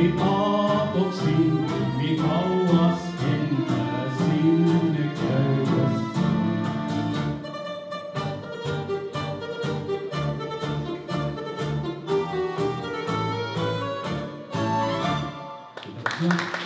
Vain aatoksi, niin kauas enää sinne käydessä. Kiitoksia.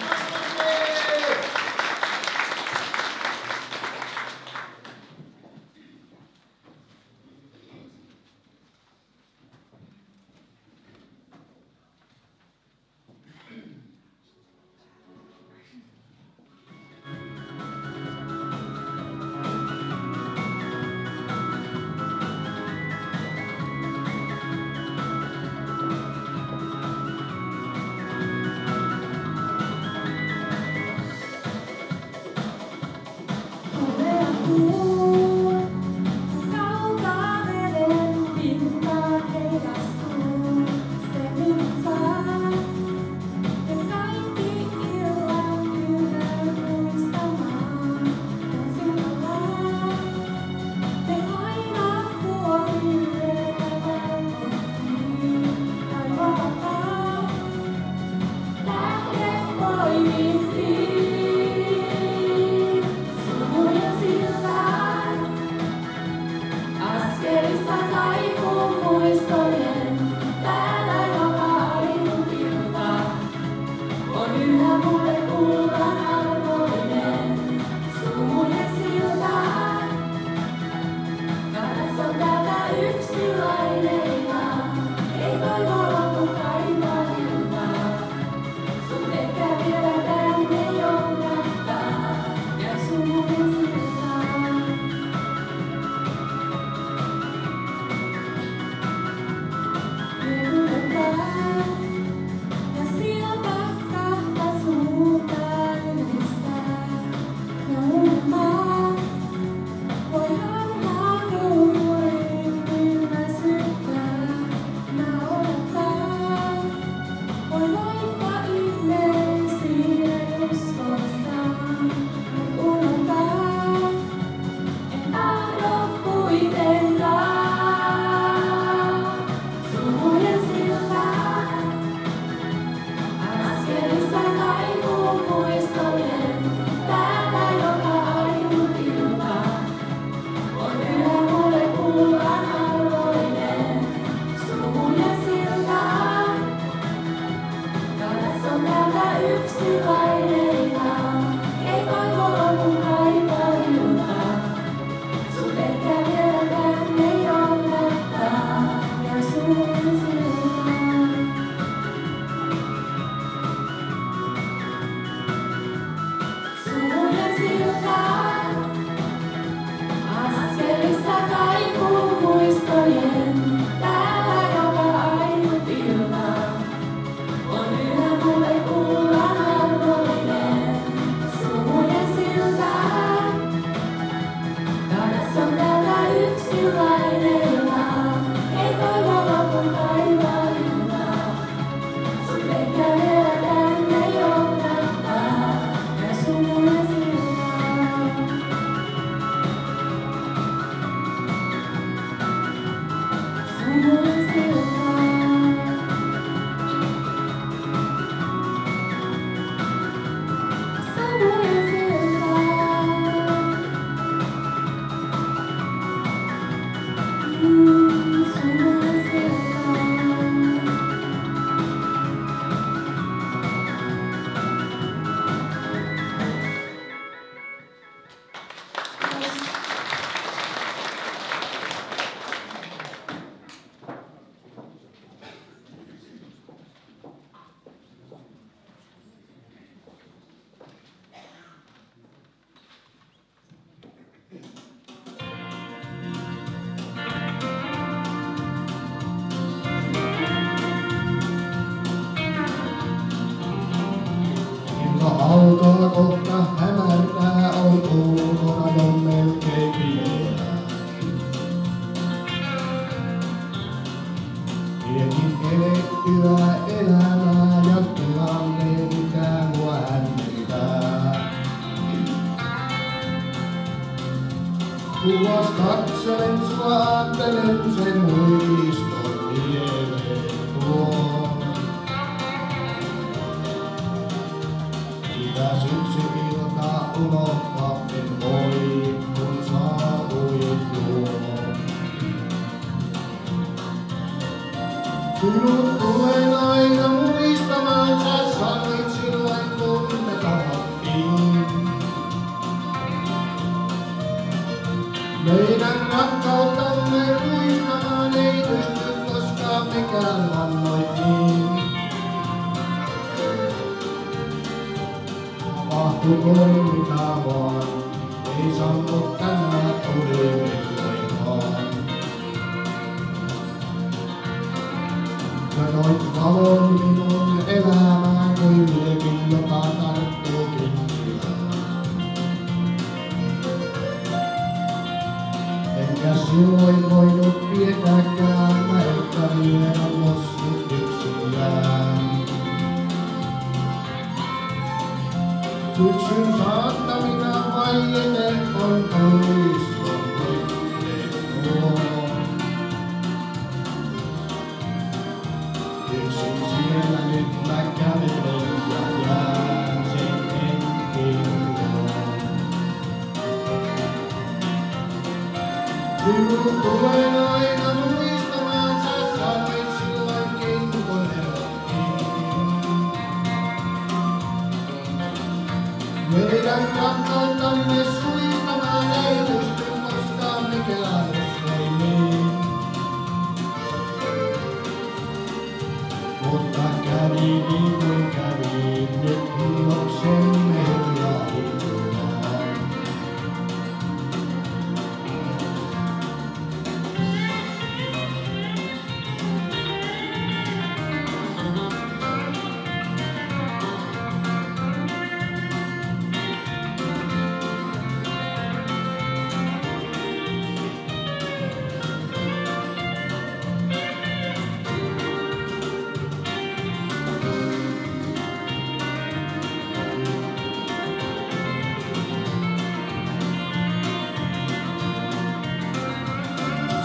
Alkaa kohta hämärtää, on ulkona jo melkein pimeää. Mietin elettyä elämää ja tilanne mitä mua hämmentää. Kuvas katselen sua, ajattelen sen muiston mieleen tuo. tulen aina muistamaan, sä sanoit silloin kun me tavattiin. Meidän rakkautamme muistamaan ei pysty koskaan mikään vannoit niin. Tapahtukoon mitä vaan, ei sammu tänään tuli milloinkaan. Sä toit valon minun elämään kuin mietin, joka tarttuu kynttilään. Enkä silloin voinut tietääkään, mä että vielä joskus yksin jään. Syksyn saattamina vaieten on kalliston koitteet tuo. Yksin siellä nyt mä kävelen ja jään sen henkiin luon. Sinut tulen aina muistamaan, sä sanoit silloinkin kun erottiin. Meidän rakkautamme suistamaan ei pysty koskaan mikään uskoi niin. Mutta kävi niin kuin kävi, nyt iloksemme hiljaillaan.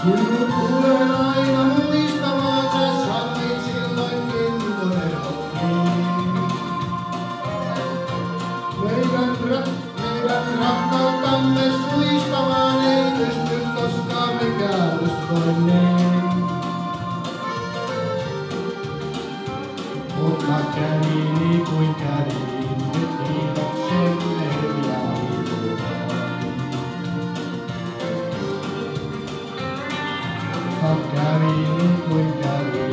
Sinut tulen aina muistamaan, sä sanoit silloinkin kun erottiin. Meidän rakkautamme suistamaan ei pysty koskaan mikään uskoin niin. Mutta kävi niin kuin kävi, nyt iloksemme hiljaillaan. Kävi niin kuin kävi,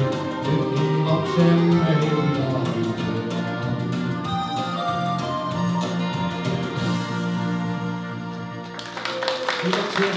nyt iloksemme hiljaillaan. Kiitoksia.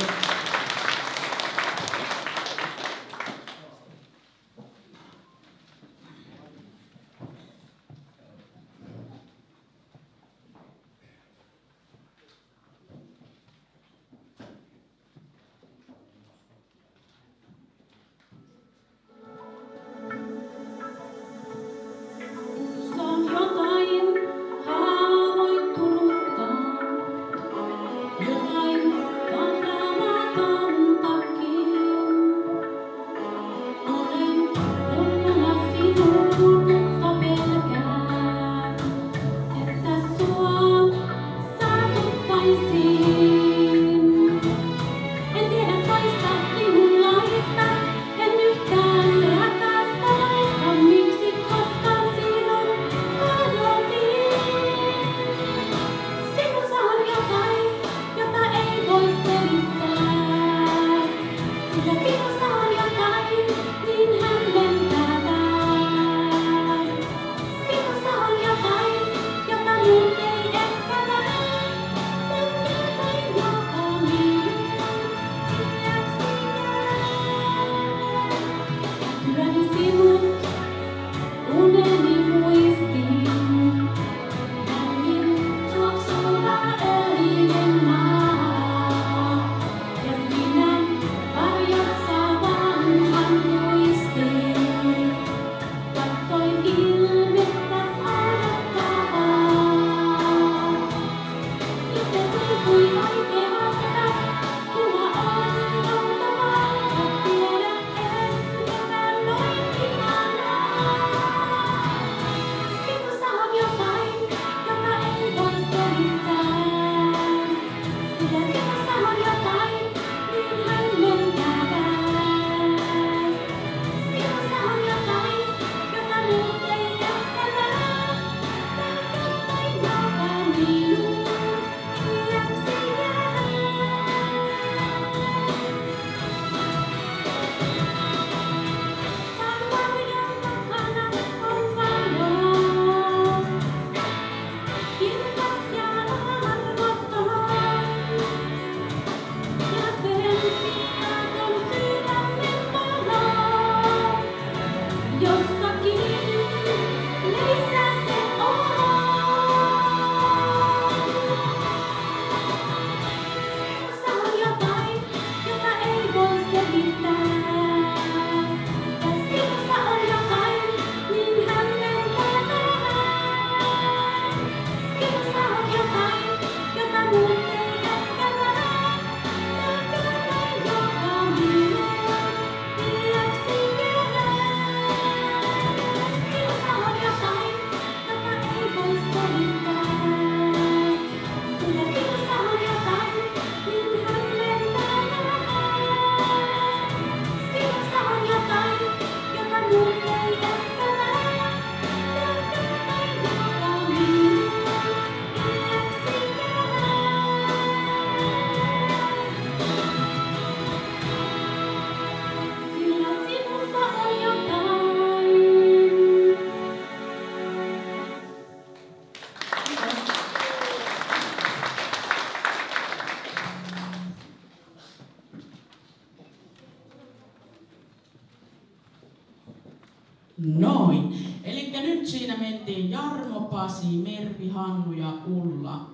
Noin. Elikkä nyt siinä mentiin Jarmo, Pasi, Mervi, Hannu ja Ulla.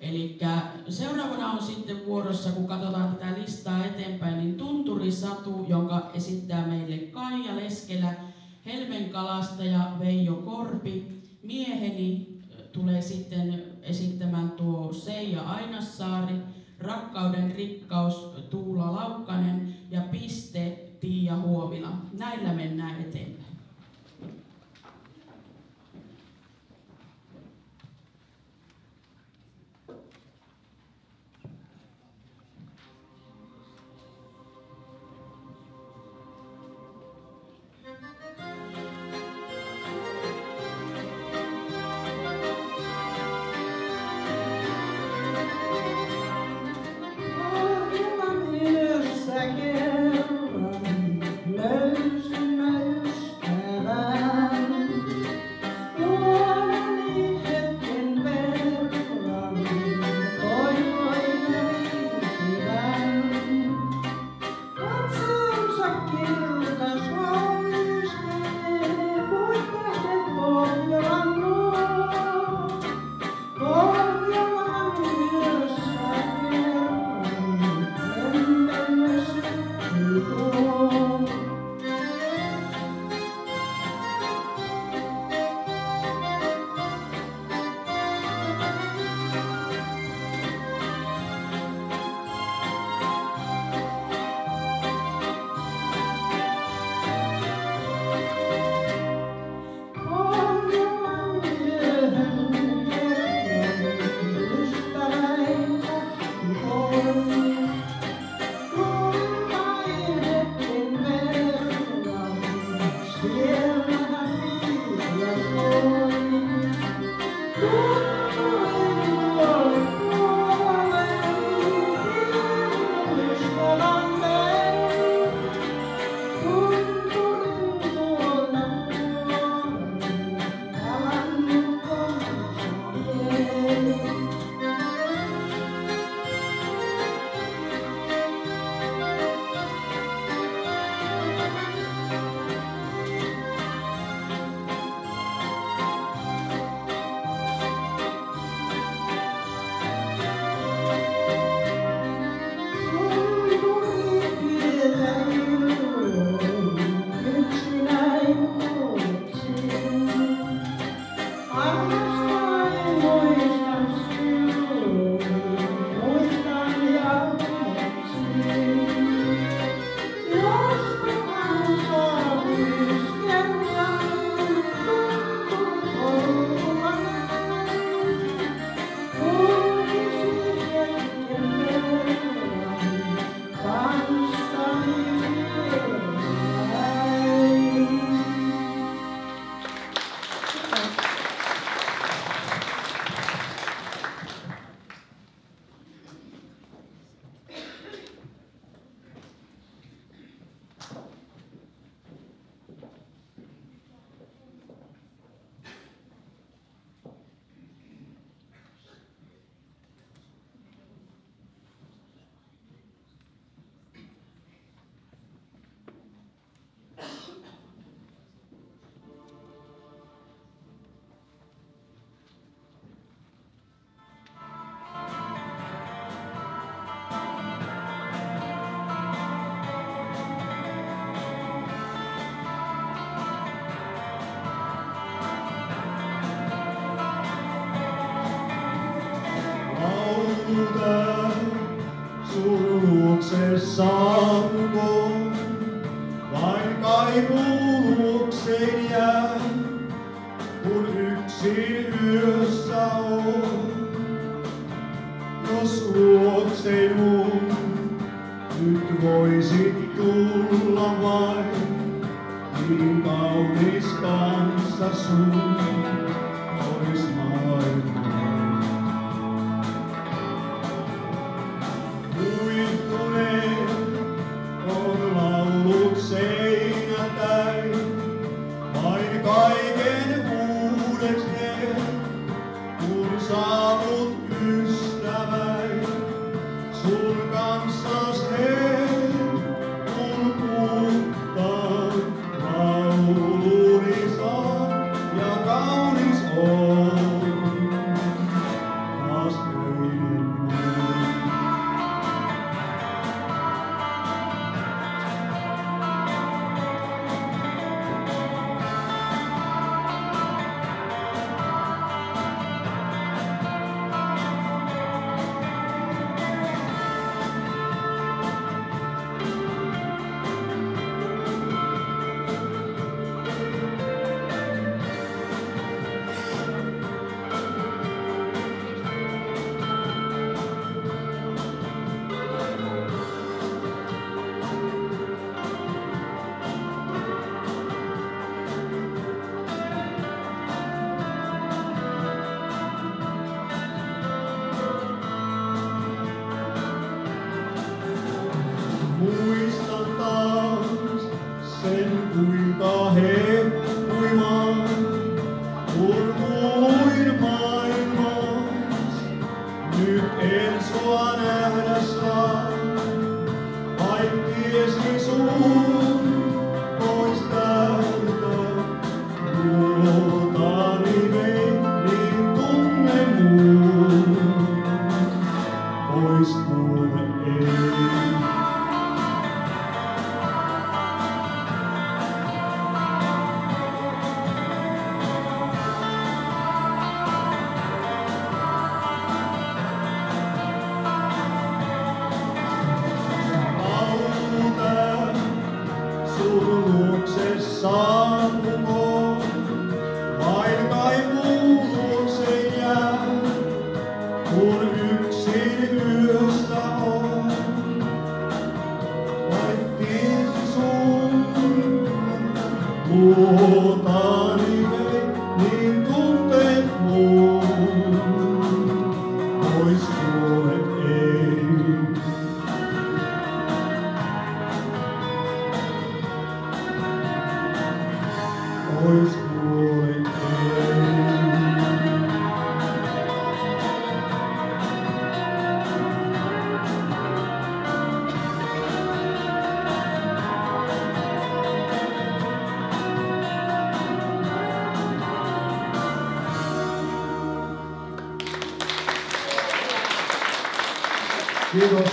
Elikkä seuraavana on sitten vuorossa, kun katsotaan tätä listaa eteenpäin, niin Tunturi Satu, jonka esittää meille Kaija Leskelä, Helmenkalastaja Veijo Korpi. Mieheni tulee sitten esittämään tuo Seija Ainassaari, Rakkauden rikkaus Tuula Laukkanen ja Piste Tiia Huovila. Näillä mennään eteenpäin. Kerran löysin mä ystävän. Saavukoon, vain kaipuu luokseen jää, kun yksin yössä on. Jos luokseen mun nyt voisit tulla vain, niin kaunis kanssa sun ois maailma. Vain kaiken uudeks ne, kun saavut ystäväin, sun kanssas he, kun puhtaan lauluni saan ja kaunis on, taas töiden muistan taas sen, kuinka heppuimaan, kun kuuluin maailmans. Nyt en sua nähdä saa, vaik tiesi sun pois täältä. Luotani vei, niin tunne muun, pois kuule ei. Saavukoon, vain kaipuu luokseen jää, kun yksin yöstä on. Vain tiesi sun, luotani vei, niin tunteet muun, pois kuolet ei. Pois kuole ei. Kiitos.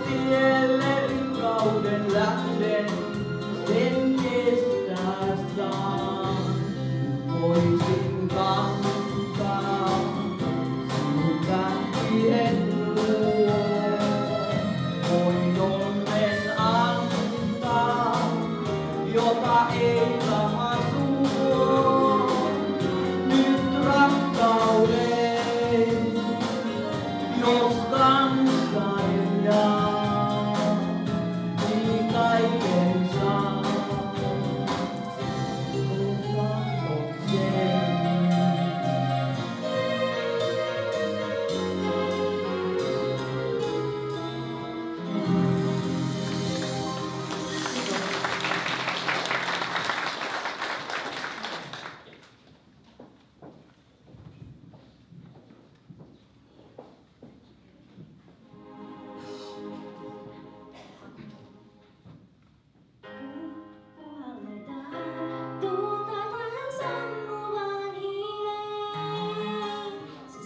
tielle rikkauden lähden, sen kestää saan. Voisin kantaa sinut tähtien luo, voin onnen antaa, jota ei raha suo. Nyt rakkauden, jos kansain jaa, niin kaiken saa.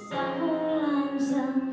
Tahdot sen.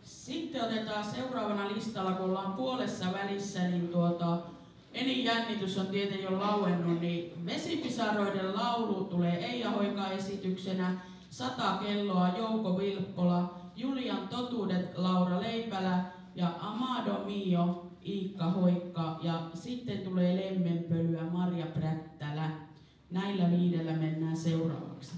Sitten otetaan seuraavana listalla, kun ollaan puolessa välissä, niin enin jännitys on tietenkin jo lauennut, niin Vesipisaroiden laulu tulee Eija Hoika esityksenä, 100 kelloa Jouko Vilppola, Julian totuudet Laura Leipälä ja Amado Mio, Iikka Hoikka ja sitten tulee Lemmenpölyä Marja Prättälä. Näillä 5 mennään seuraavaksi.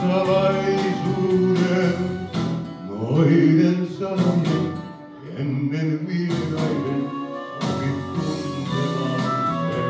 salaisuuden, noiden sanojen ennen vieraiden opit tuntemaan sen.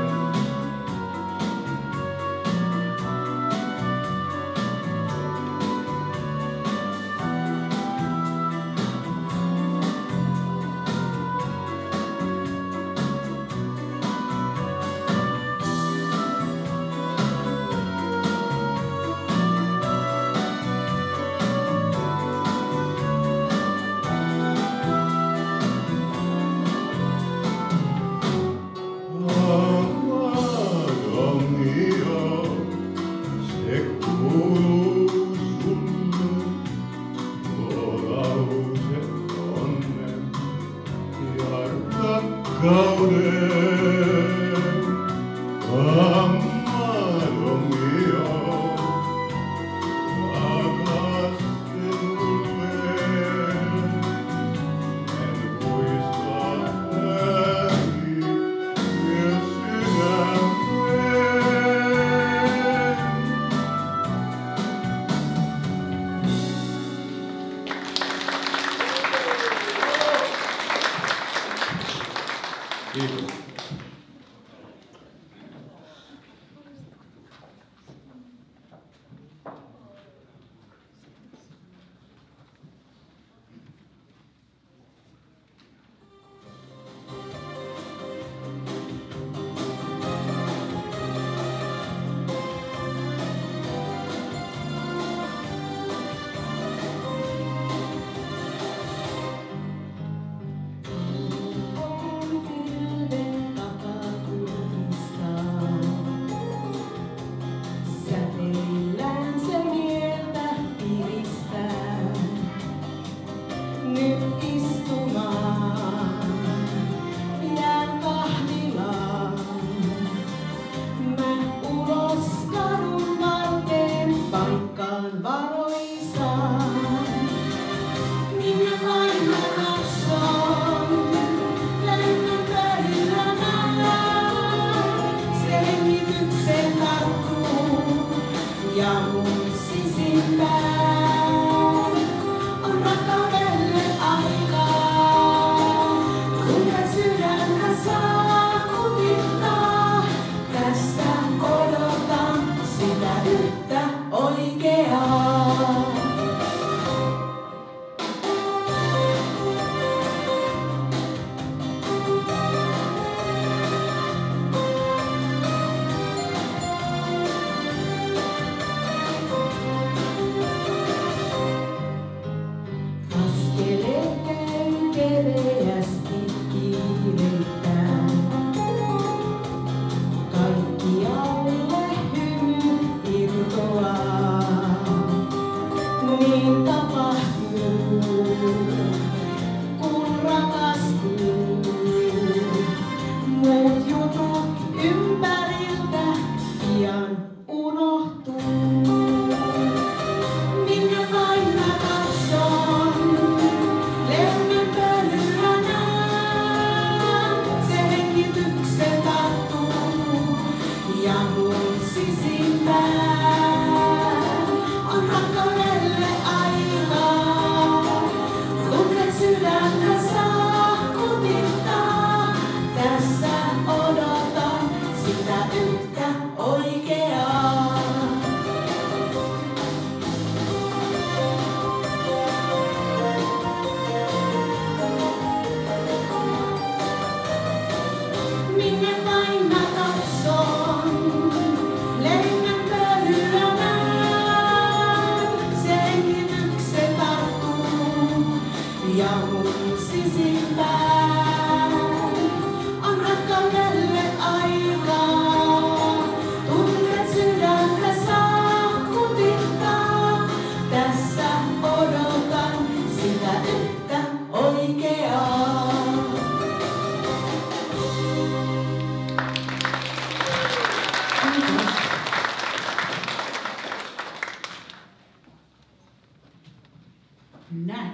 Näin.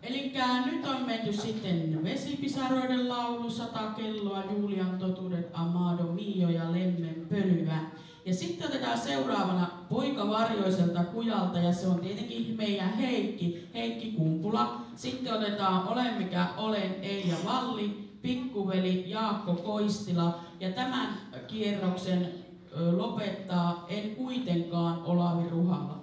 Elikkä nyt on menty sitten Vesipisaroiden laulu, 100 kelloa, Julian totuudet, Amado Mio ja Lemmen pölyä. Ja sitten otetaan seuraavana Poika Varjoiselta kujalta, ja se on tietenkin meidän Heikki Kumpula. Sitten otetaan Olen mikä olen, Eija Valli, Pikkuveli Jaakko Koistila, ja tämän kierroksen lopettaa En kuitenkaan Olavi Ruhala.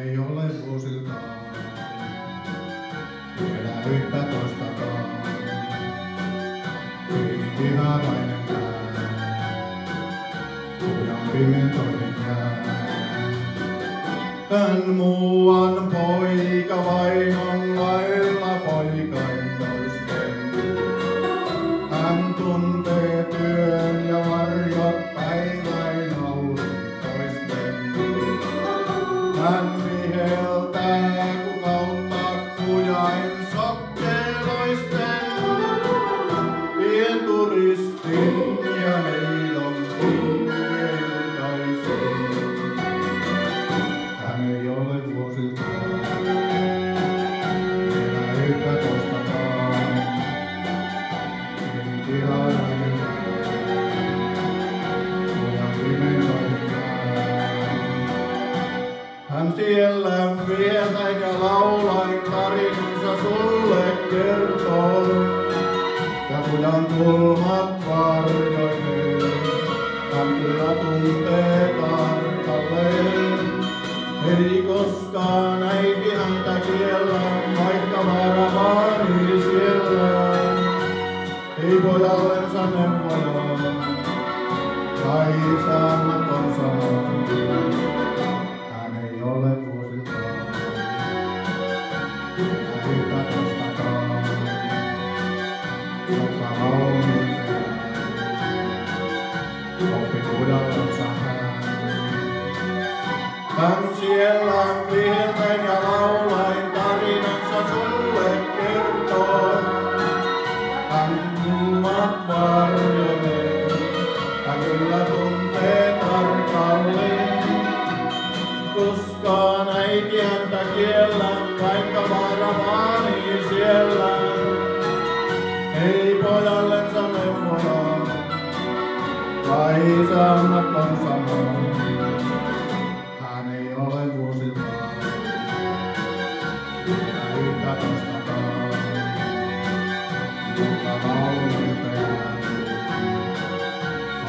Ei ole vuosiltaan vielä yhtä toistakaan. Ei viharainenkaan, kujan pimentoinen jää. Hän muuan poika vain on lailla poikain toisten. Hän tuntee työn ja varjot päiväin aurinkoisten. Hän viheltää kukautta kujain sokkeloisten. Pienturistin ja neidon hiljaisen. Hän ei ole vuosiltaan vielä yhtä toistakaan. Niin viharainen kujan pimentoinen jää. Hän siellä vietäin ja laulain tarinansa sulle kertoo. Ja kujan kulmat varjoineen, hän kyllä tuntee tarkalleen. Ei koskaan äiti häntä kiellä, vaikka vaara vaanii siellä. Ei pojallensa neuvoja, tai saamaton sanoo. Hän ei ole vuosiltaan vielä yhtä toistakaan. Joka laulun oppi kujallansa hän. Hän siellä viheltäin ja laulain tarinansa sulle kertoo. Hän kulmat varjoineen, hän kyllä tuntee tarkalleen. Koskaan äiti häntä kiellä, vaikka vaara vaanii siellä. Ei pojallensa neuvoja, vai saamaton sanoo. Hän ei ole vuosiltaan vielä yhtä toistakaan. Mutta laulun pään,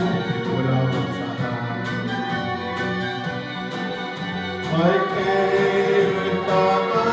oppi kujallansa hän. Vaikkei yhtä toistakaan.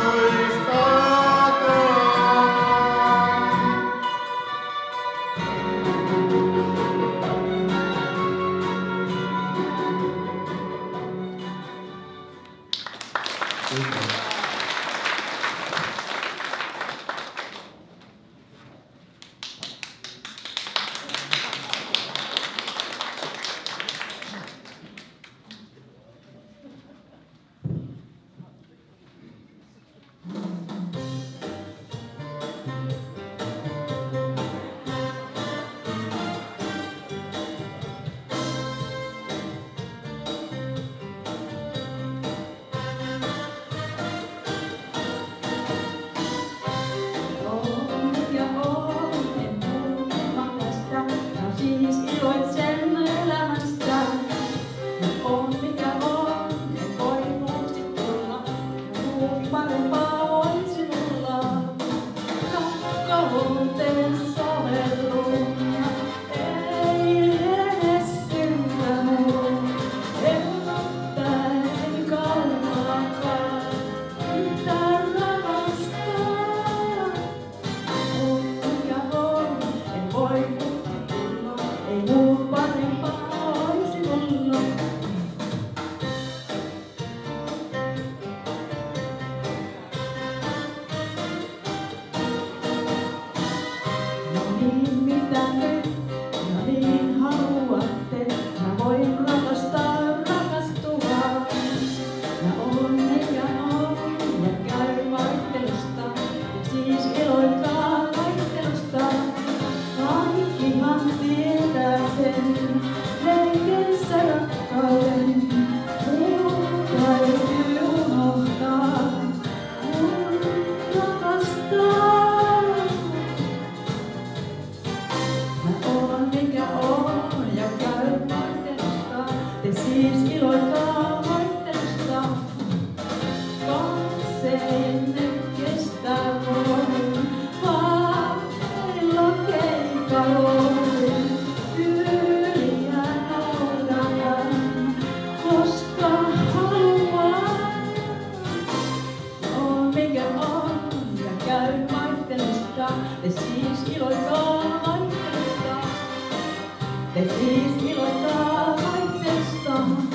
iloitaan vaihtelusta. Katseenne kestää vuoden, vaarilla keikaloiden. Tyyliä noudan, koska haluan. On mikä on ja käy vaihtelusta. Te siis iloitaan vaihtelusta. Te siis iloitaan vaihtelusta.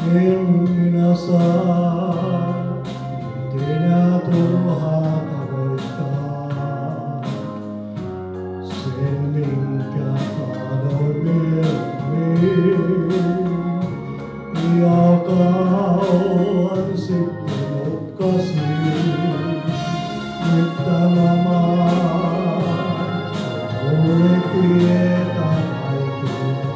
En minä saa nyt enää turhaa tavoittaa. Sen minkä kaadoin mieluummin. Ja kauan sitten hukkasin. Nyt tämä maa mulle tietä kaikilla.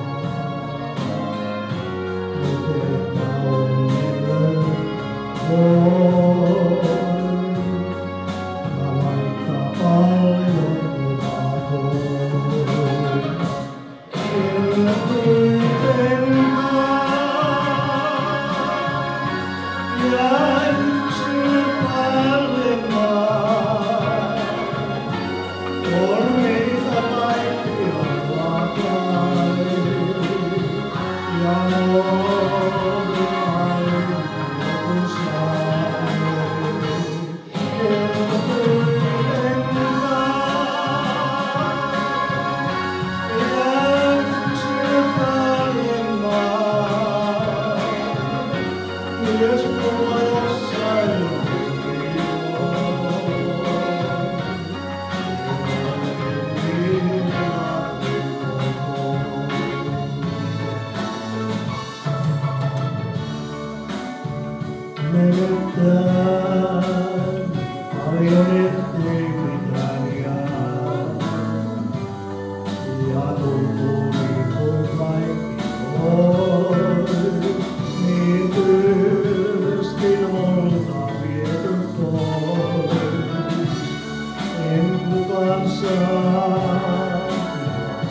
Nyt ehkä onnille voi. Mä vaikka paljon luvakoin. En kuitenkaan jää yksin paremmaan. On meitä kaikkialla kai. Ja on aina joku sai. En kuitenkaan jää yksin paremmaan. Jos mulla jossain menettään paljon ettei mitään jää. Ja tuntuu niin kuin kaikki on. Niin tyystin multa viety pois. En kukaan saa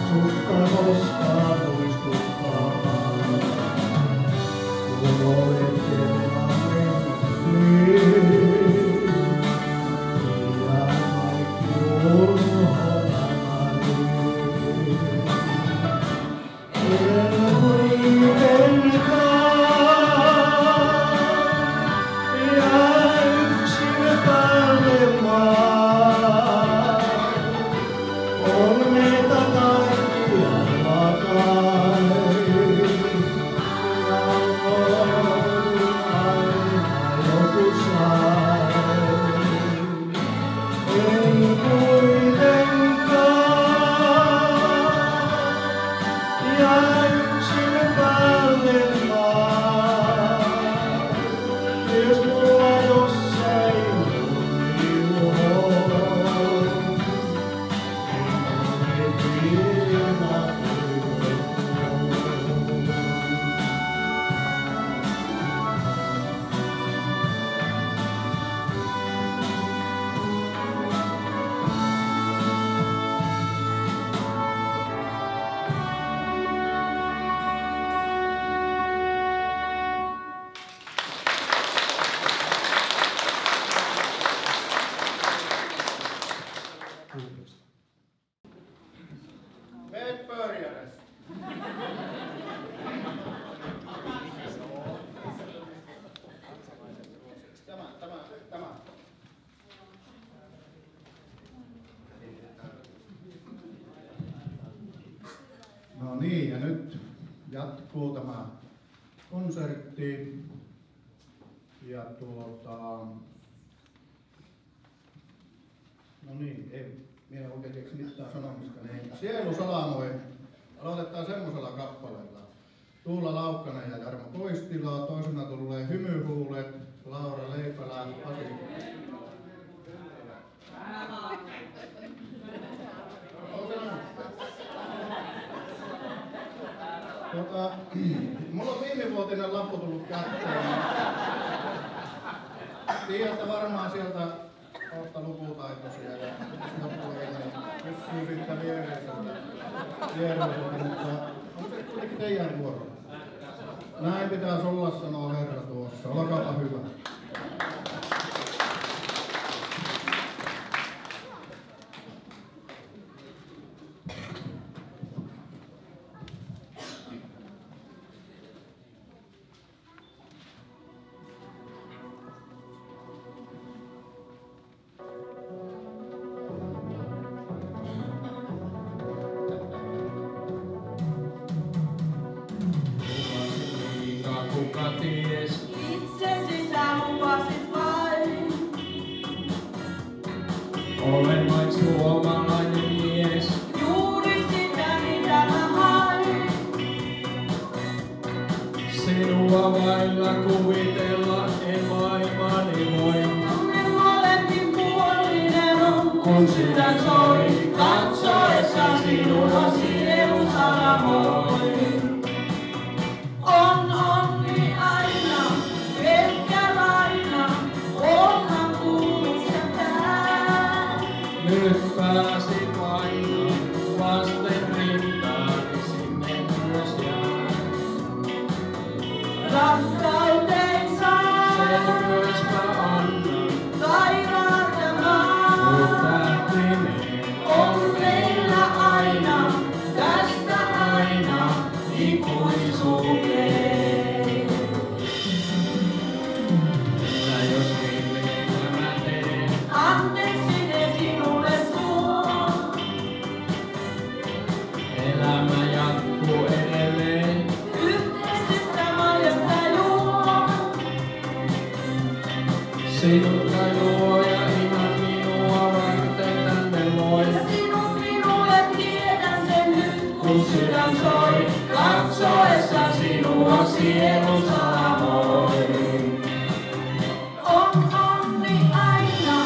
sutta koskaan muistuttaa. Kun olet kerran mennyt, ja kaikki urhoamani. En kuitenkaan jää yksin paremmaan. On meitä kaikkialla kai. Ja on aina joku sai. En kuitenkaan jää yksin paremmaan. Jos mulla jossain on. Meet pörjäres. Tämä. No niin, ja nyt jatkuu tämä konsertti. Ja no niin, ei minä oikein keksi mitään sanomista. Niin Sielu salamoi. Aloitetaan semmosella kappaleella. Tuula Laukkanen ja Jarmo Koistila. Toisena tulee Hymyhuulet, Laura Leipälä, Pasi. Mulla on viimevuotinen lappu tullut kätteen. Tiedätte varmaan sieltä kohta lukutaitoisia ja joku ei pysyy sitten viereiseltä, mutta on se kuitenkin teidän vuoro. Näin pitäisi olla, sanoo herra tuossa. Olkaapa hyvä. Kuka Olen vain suomalainen mies. Juuri sitä mitä mä hain. Sinua vailla kuvitella en maailmani voi. Tunne molemmin puolinen on, kun sydän soi. Katsoessa sinua sielu salamoi. On onni aina, pelkkä laina, onhan kuullut sen tää. Nyt pääsi painaa vasten rintaani sinne myös jää. Rakkautensa, Sen myös mä annan, taivaan ja maan. kun tähtinen On meillä aina, tästä aina, ikuisuuteen. Että jos virheitä mä teen, Anteeksi ne sinulle suon. elämä jatkuu edelleen. Yhteisestä maijasta juon. Sinut kai luoja ihan minua varten tänne loi. Ja sinun minulle tiedän sen nyt, kun sydän soi. Katsoessa sinua sielu salamoi. On onni aina,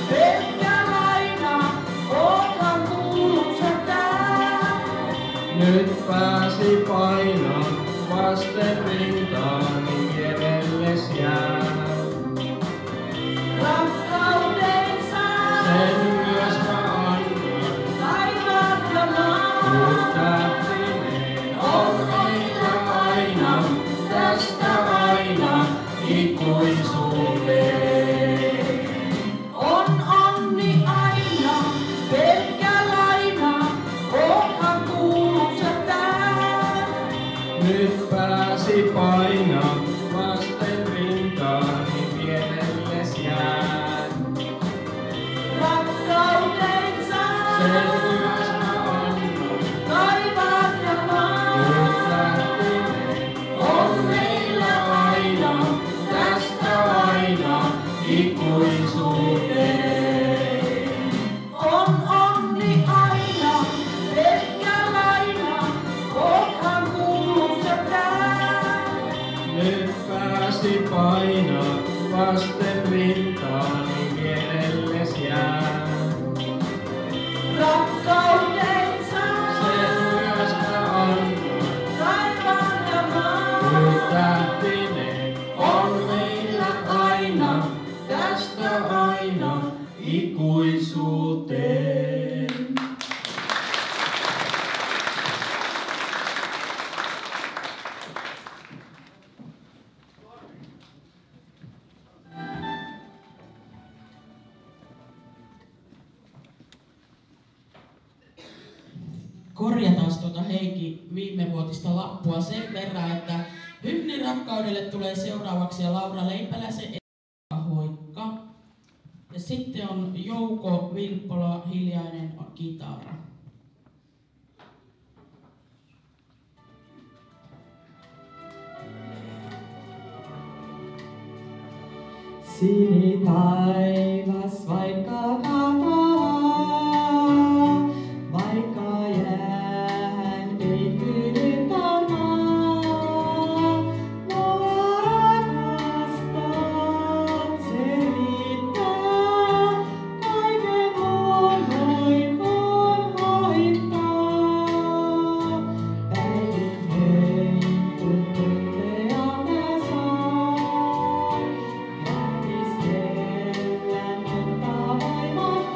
pelkkä laina, oothan kuullut sä tää. Nyt pääsi painaa vasten rintaani vierelles jää. Rakkautensa, Sen myös mä annan, taivaan ja kun maan. tähtinen On meillä aina, tästä aina, ikuisuuteen. On onni aina, pelkkä laina, oothan kuullut sä tää. nyt pääsi painaa vasten rintaani vierelles jää. Rakkautensa, Sen myös mä annan, taivaan ja kun maan. tähtinen On meillä aina, tästä aina, ikuisuuteen. On onni aina, pelkkä laina, oothan kuullut sä tää. nyt pääsi painaa vasten rintaani vierelles jää. Rakkautensa, Sen myös mä annan, taivaan ja kun maan. tähtinen On meillä aina, tästä aina, ikuisuuteen. Korjataan tuota Heikki viimevuotista lappua sen verran, että hymni rakkaudelle tulee seuraavaksi ja Laura Leipäläisen hoikka. Ja sitten on Jouko Vilppola, hiljainen kitara. Sinitaivas vaikka katoaa, vaikka jään peittynyt on maa. Mua rakastat, se riittää, kaiken muun noin kun hoitaa. Päivin höin, kun tuntea mä saan. Kätiskellään, mutta voimat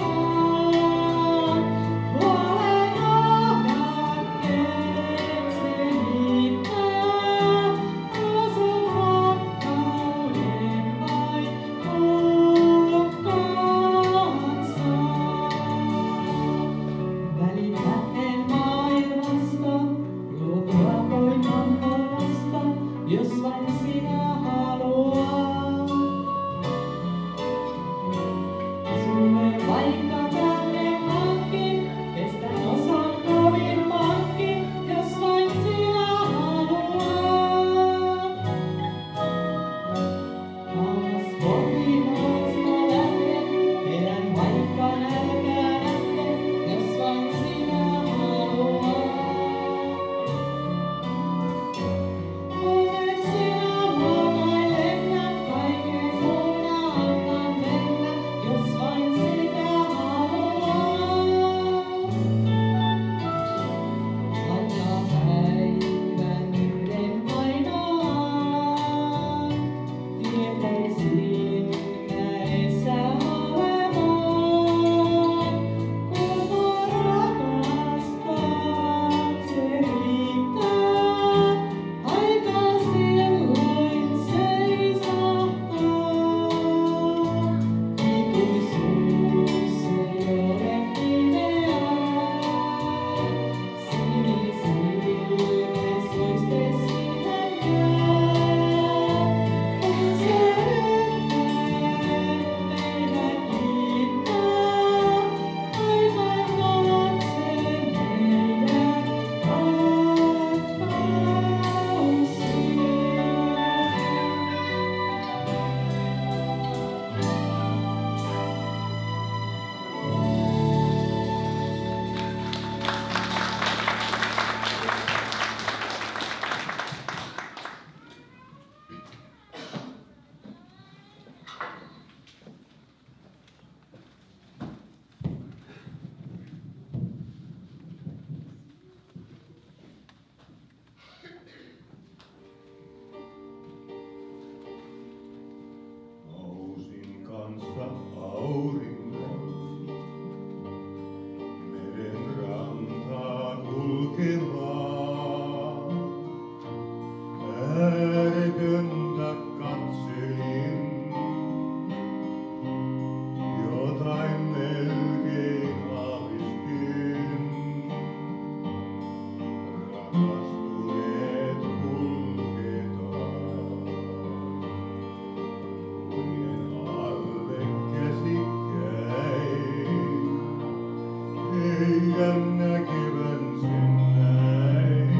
tiedän näkevän sen näin.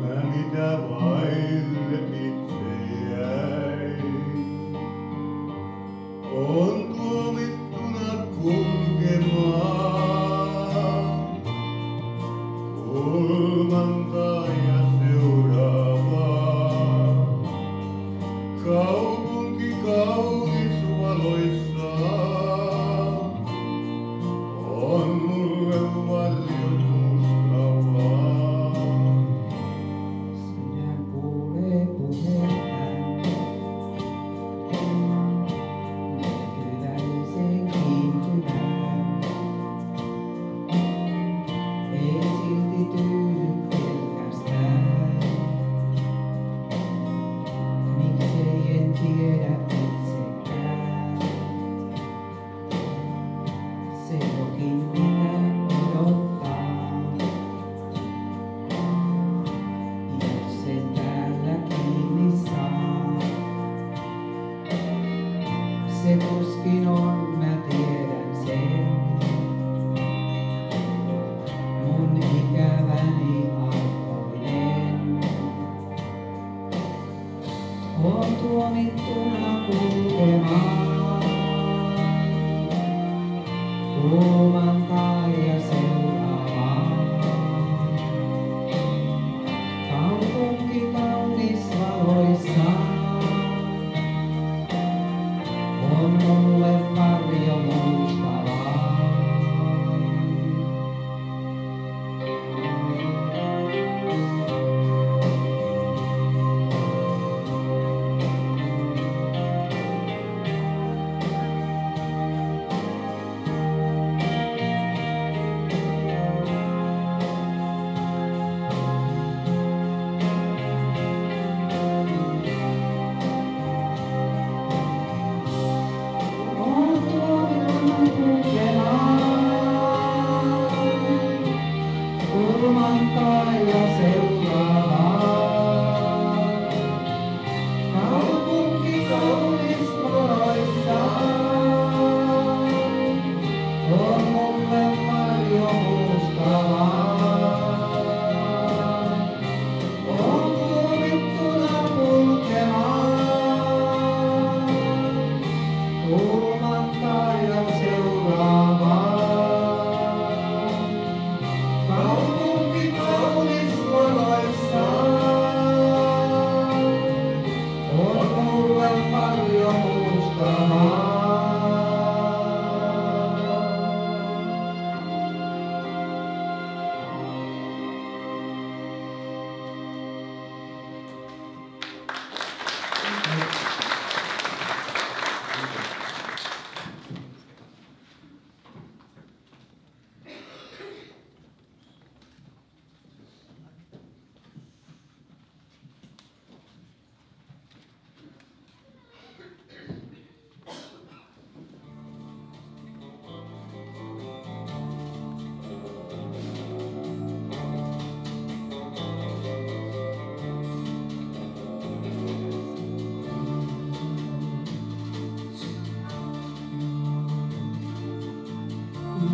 Mä mitä vaille itse jäin. On tuomittuna kulkemaan kolmanta ja seuraavaa. Kaupunki kaunis valoissaan on mulle varjon musta vaan. Sydän kuulee puheen näkyväisen kiintymään. Ei silti tyydy pelkästään. Miksei en tiedä itsekään. Se jokin mitä odottaa. Jos sen täällä kiinni saa. Se tuskin on, mä tiedän sen. Mun ikäväni alkoinen. On tuomittuna kulkemaan. Kulmantaa ja seuraavaan. Kaupunki kaunis valoissaan. On mulle varjo muistavaa. On tuomittuna kulkemaan. Kulmantaa ja seuraavaan. Kaupunki kaunis valoissaan. On mulle varjo mustavaa. On tuomittuna kulkemaan. Kulmantaa ja seuraavaan. Kaupunki kaunis valoissaan. On mulle varjo mustavaa.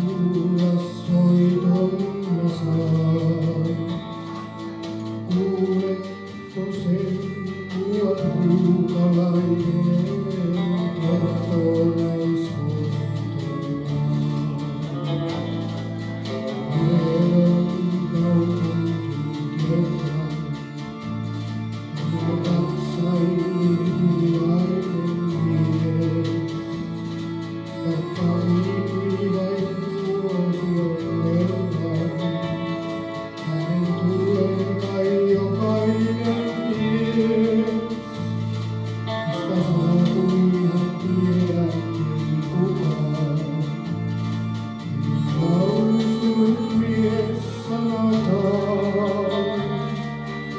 Kuulla soiton mä saan. Kuuletko sen ruukalainen kertoo näin soitollaan. Tiedon kaupunkin kerran, minut sai hiljainen mies. Vaikka vain tuomion verran, hänen tulee kai jokainen mies. Mistä saapuihan tiedäkin kukaan, ei lausunut mies sanakaan.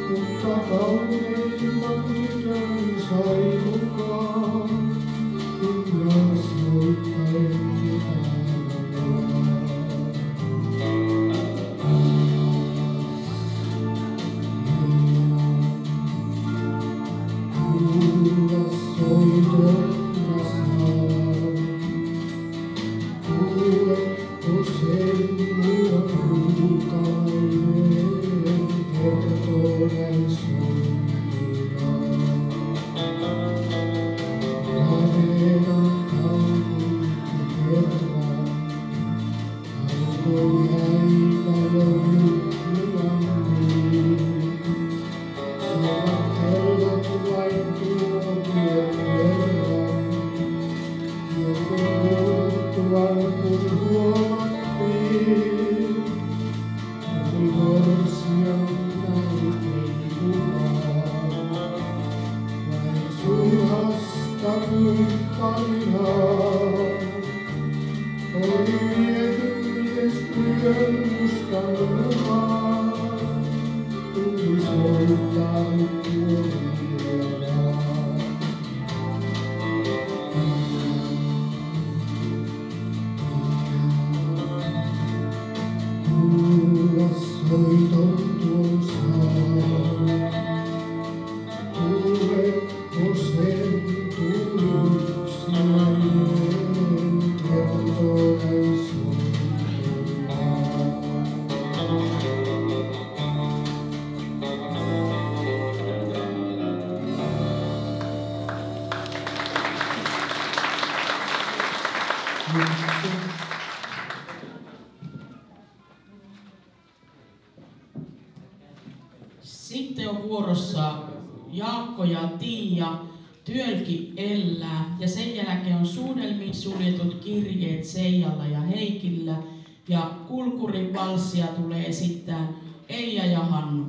Mutta kauneimman tytön sai mukaan, kun soittaen Sitten on vuorossa Jaakko ja Tiia, Työlki Ellää, ja sen jälkeen on suudelmiin suljetut kirjeet Seijalla ja Heikillä, ja Kulkurin valssia tulee esittää Eija ja Hannu.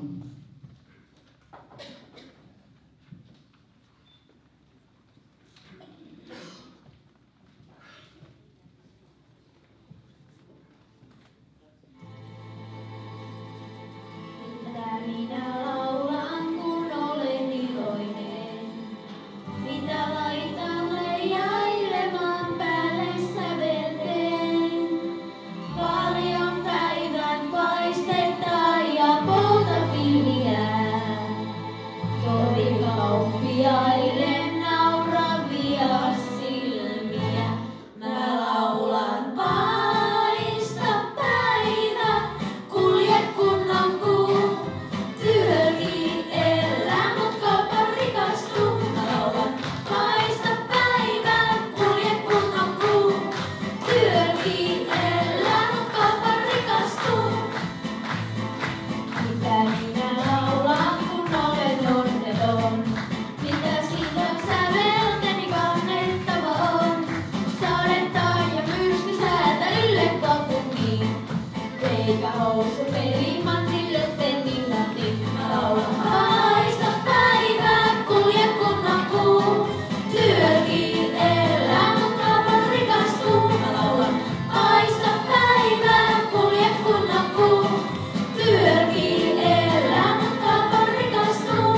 Minä laulan, kun olen iloinen. Mitä laitan leijailemaan päälle sävelten. Paljon päivän paistetta ja poutaviljää. Torikauppiaille nauravia silmiä. Mä laulan paista päivä, kulje kunnon kuu. Työlki elää, mut kaupan rikastuu. Mä laulan paista päivää, kulje kunnon kuu. Työlki elää, mut kaupan rikastuu. Mitä minä laulan, kun olen onneton? Mitä silloin sävelteni kannettava on? Sadetta ja myrskysäätä ylle kaupunkiin. Eikä housu perimantille penninlantiin. Mä laulan paista päivää, kulje kunnon kuu. Työlki elää, mut kaupan rikastuu. Mä laulan paista päivää, kulje kunnon kuu. Työlki elää, mut kaupan rikastuu.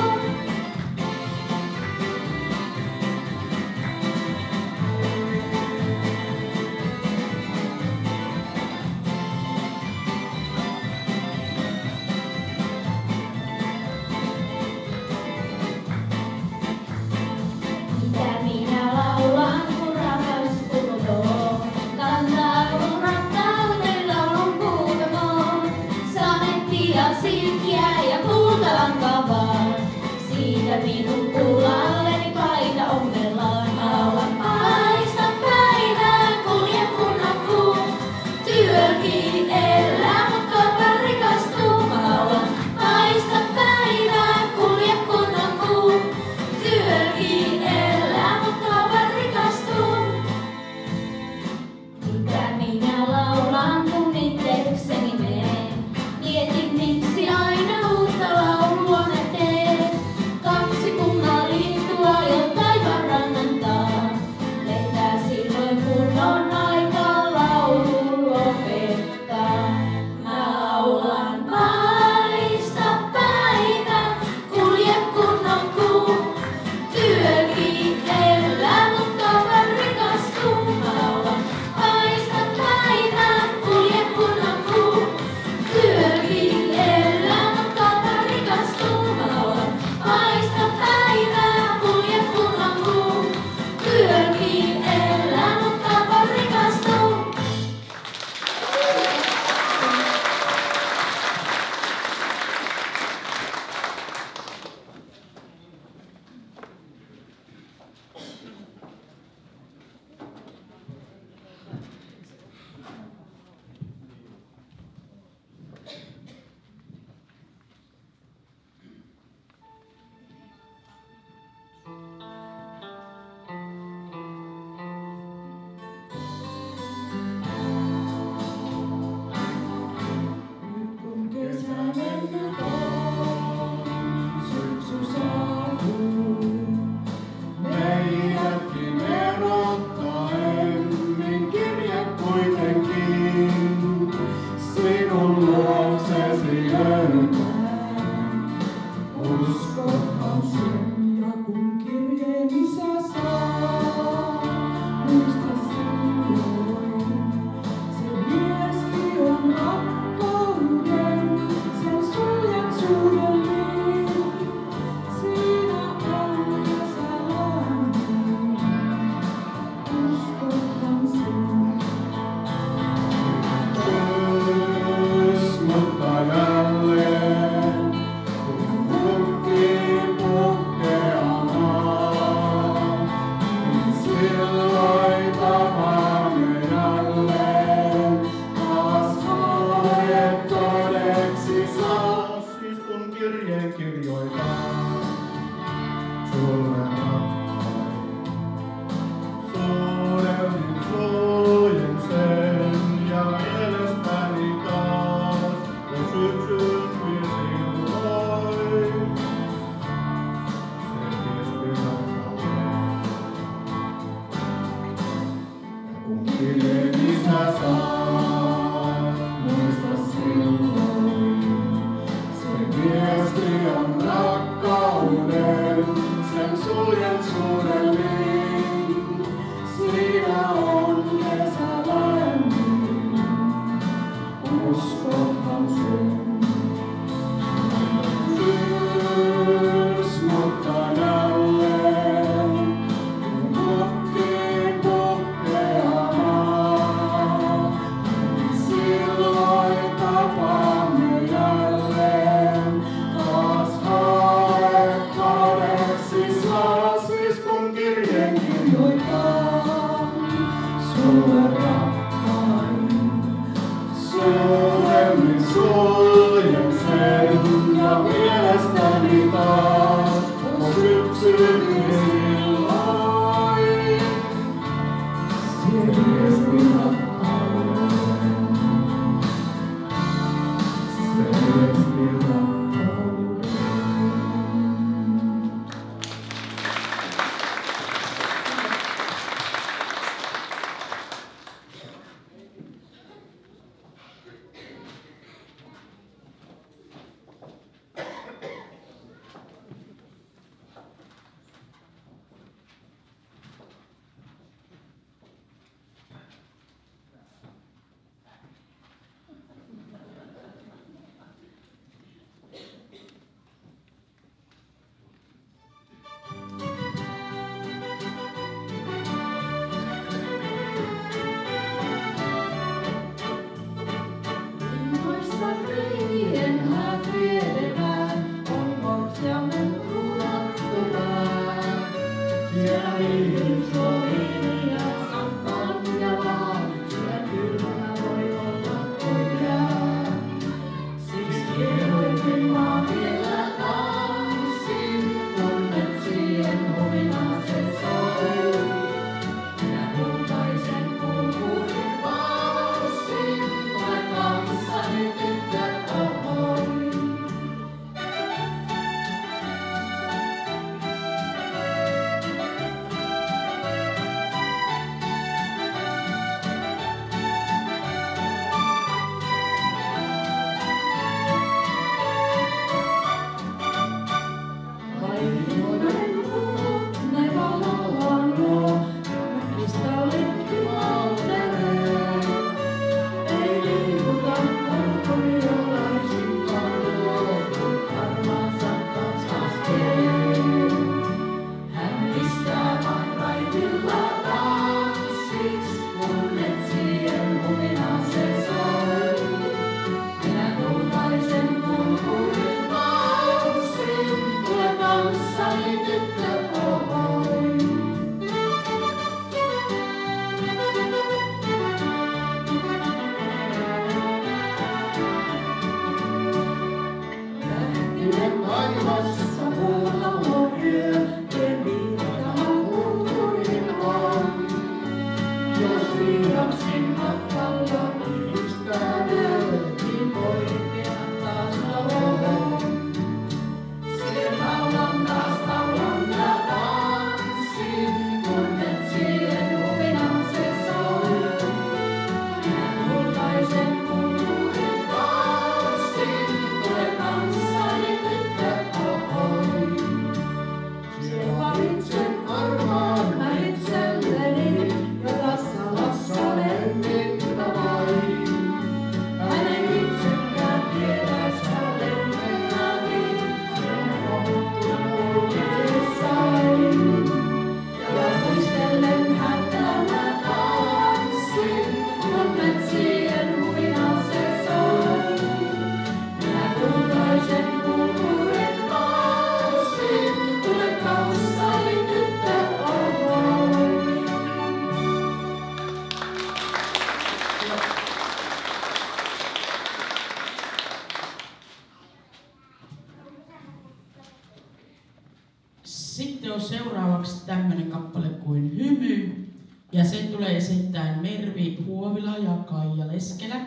Sitten on seuraavaksi tämmöinen kappale kuin Hymy, ja sen tulee esittää Mervi Huovila ja Kaija Leskelä.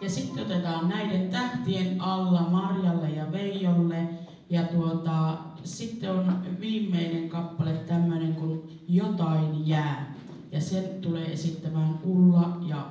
Ja sitten otetaan näiden tähtien alla Marjalle ja Veijolle. Ja sitten on viimeinen kappale tämmöinen kuin Jotain jää. Ja sen tulee esittämään Ulla ja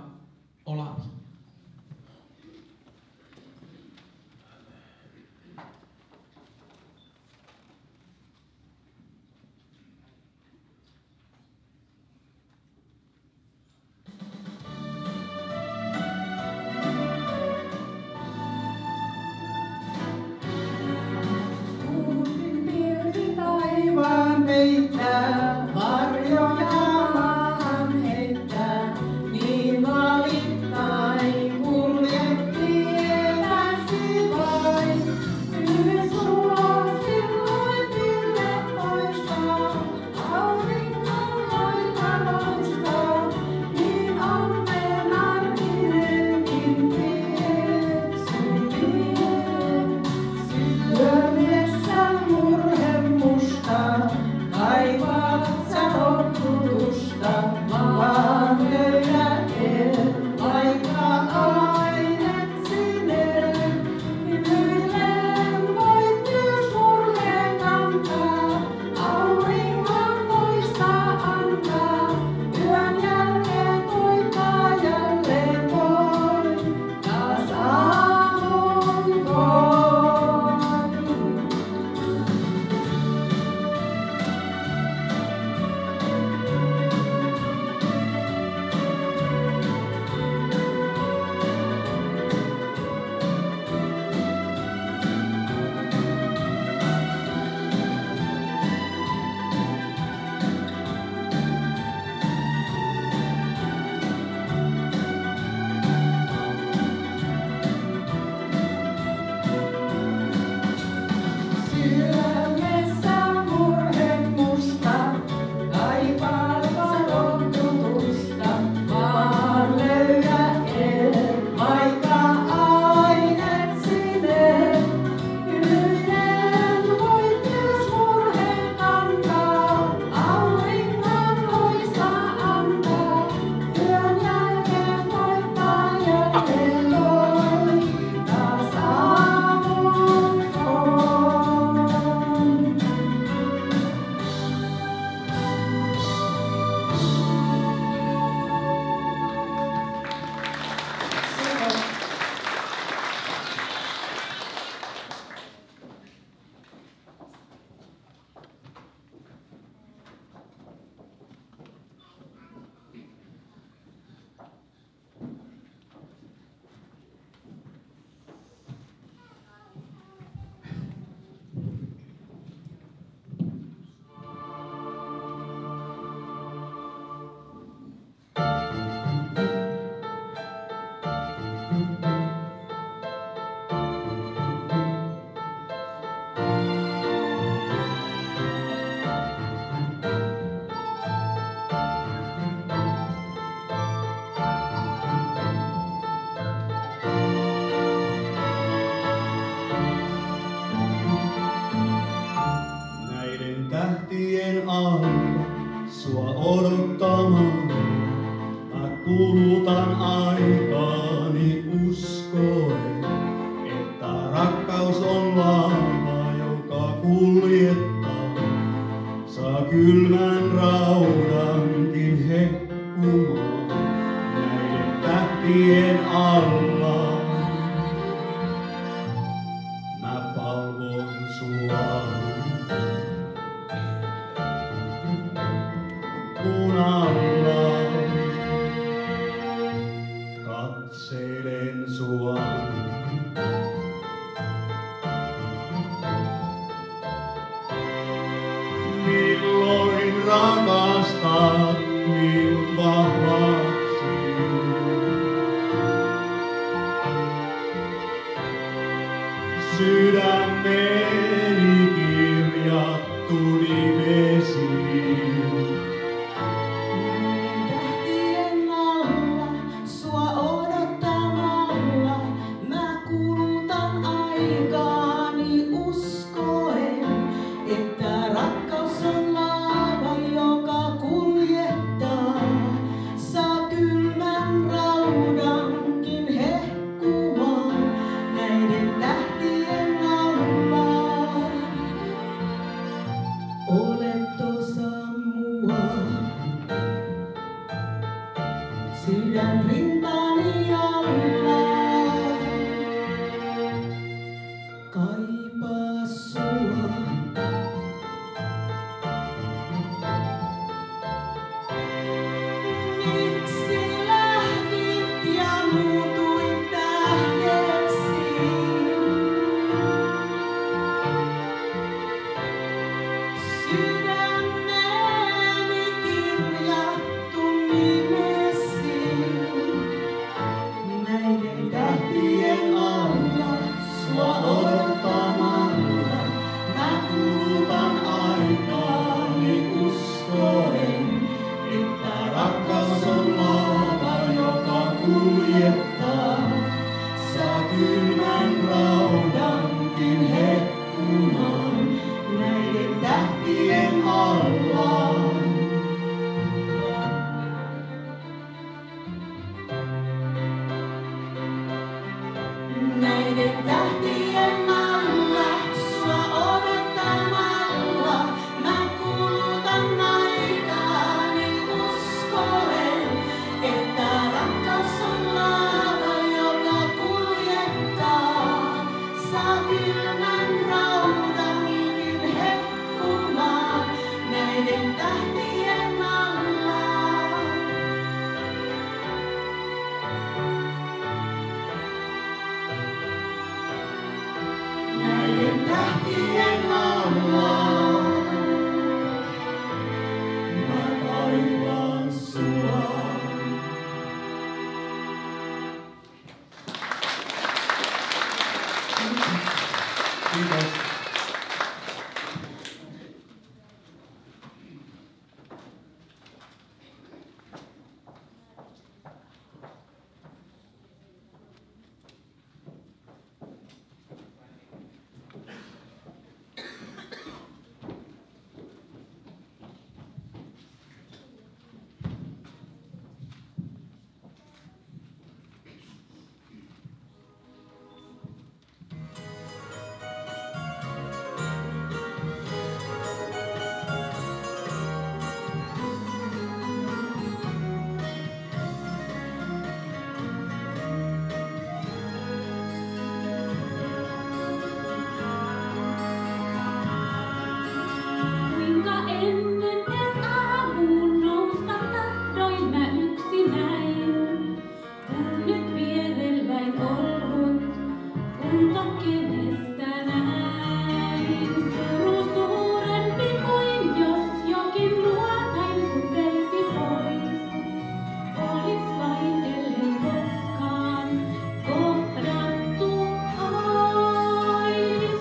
heittää, varjoja maahan heittää, niin valittain kuljettiin eläsi vain. Yhdessä sulla silloin pilvet loistaa, auringon loita loistaa, niin onneen arkinenkin tie sun vie. Sydämessä murhe musta, kaivaat sä lopputusta, vaan löydä et, vaikka ainet sinne. Hymyillen voit myös murheen kantaa, auringon loistaa antaa, yön jälkeen koittaa jälleen voi, taas aamun voi. Sydämessä murhe musta, kaipaat valottutusta, vaan löydä et, vaikka ainet sinne. Hymyillen voit myös murheen kantaa, auringon loistaa antaa, yön jälkeen koittaa jälleen voi, taas aamun voi. Näiden tähtien alla sua odottamaan, mä kulutan aikaani uskoen, että rakkaus on lava, joka kuljettaa, saa kylmän raudankin hehkumaan. Näiden tähtien alla mä palvon sua. Kun alla katselen sua. Milloin rakastat minut vahvaksi? Sydämeni kirjattu nimesi. Tähtien alla, sua odottamalla, mä kulutan aikaani uskoen, että rakkaus on lava, joka kuljettaa, saa kylmän raudankin hehkumaan näiden tähtien alla. Olet osa mua. Sydän rintani alla, kaipaa sua. Miksi lähdit ja muutuit tähdeksi? Sydän kuljettaa. Saa kylmän raudankin hekkumaan näiden tähtien alla. Näiden tähtien alla, sua odottamalla, mä kulutan aikaani uskoen, että rakkaus on laava, joka kuljettaa. Saa kylmän raudankin hekkumaan näiden tähtien alla. Näiden tähtien alla mä kaipaan sua. Kiitos. Kuinka ennen ees aamuun nousta tahdoin mä yksinäin, kun nyt vierelläin ollut, unta kenestä näin. Suru suurempi kuin jos jokin luotain sut veisi pois, olis vain ellei koskaan kohdattu ois.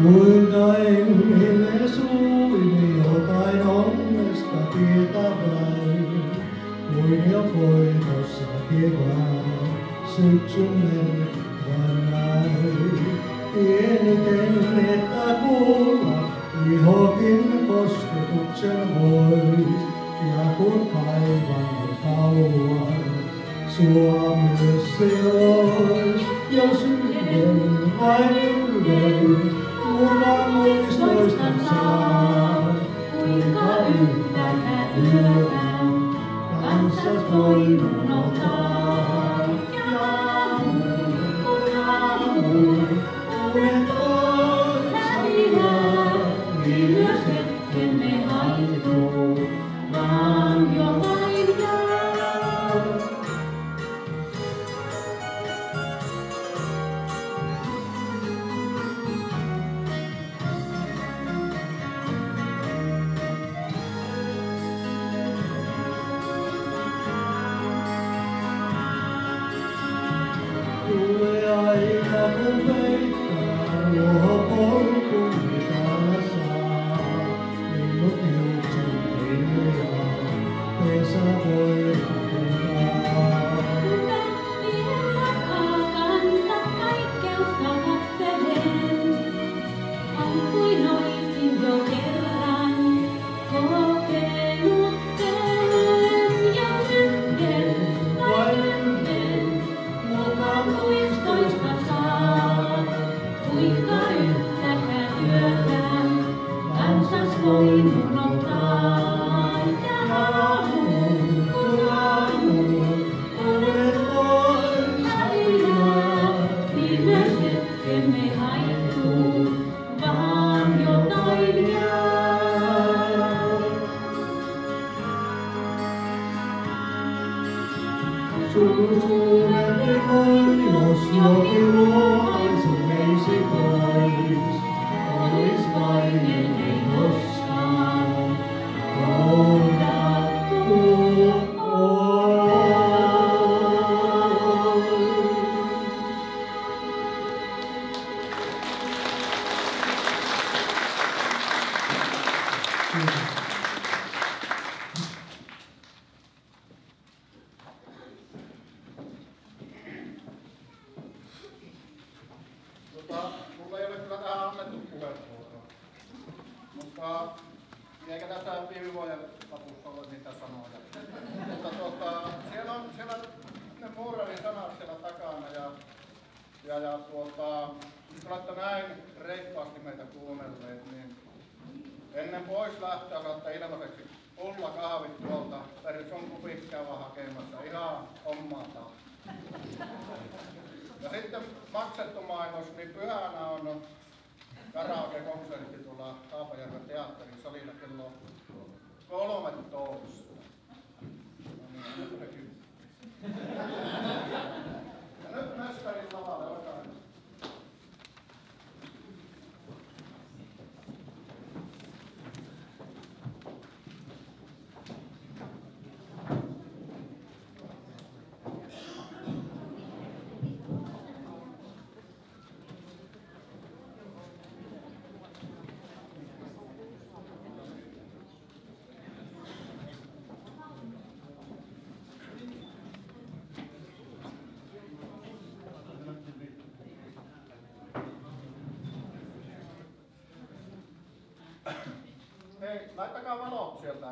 Kuinka ennen suini jotain onnesta tietäväin, kuin jo koitossa kevään, syksyn merkkivan näin. Pieniten että kuulla, ihokin kosketuksen vois, ja kun kaivan kauan, sua myös se ois, jos yhden vain yhden. Kuva muistoista saa, kuinka yhtäkään yötään kanssas voin unohtaa. Ja aamuun uudet ois häviää, niin myös hetkemme haihtuu, vaan jotain jää. Tulee aika kun peittää ruohopolkun mitä saa. Linnut hiuksen hiljaa, pesä voi rakentaa. Tähtien takaa kansas kaikkeutta katselen, on kuin oisin jo kerran kokenut sen. Jos yhden, vain yhden, muka muistoista saa, kuinka yhtäkään yötään kansas voin unohtaa. Ja aamuun, kun aamuun, uudet pois häviää, niin myös hetkemme haihtuu, vaan jotain jää. Sun suurempi kuin jos jokin luotain sun veisi pois, olis vain ellei koskaan kohdattu ois. lopussa ole niitä sanoja. Mutta siellä ne muurarin sanat siellä takana ja kun olette näin reippaasti meitä kuunnelleet, niin ennen pois lähtöä saatte ilmaiseksi pullakahvit tuolta Persson kupit käydä hakemassa ihan omaa tahtoa. Ja sitten maksettu mainos, niin pyhänä on karaoke-konsertti tuolla Haapajärven teatterin salilla kello 13. No niin, ja nyt mestarin lavalle, olkaa hyvä. Hei, laittakaa valot sieltä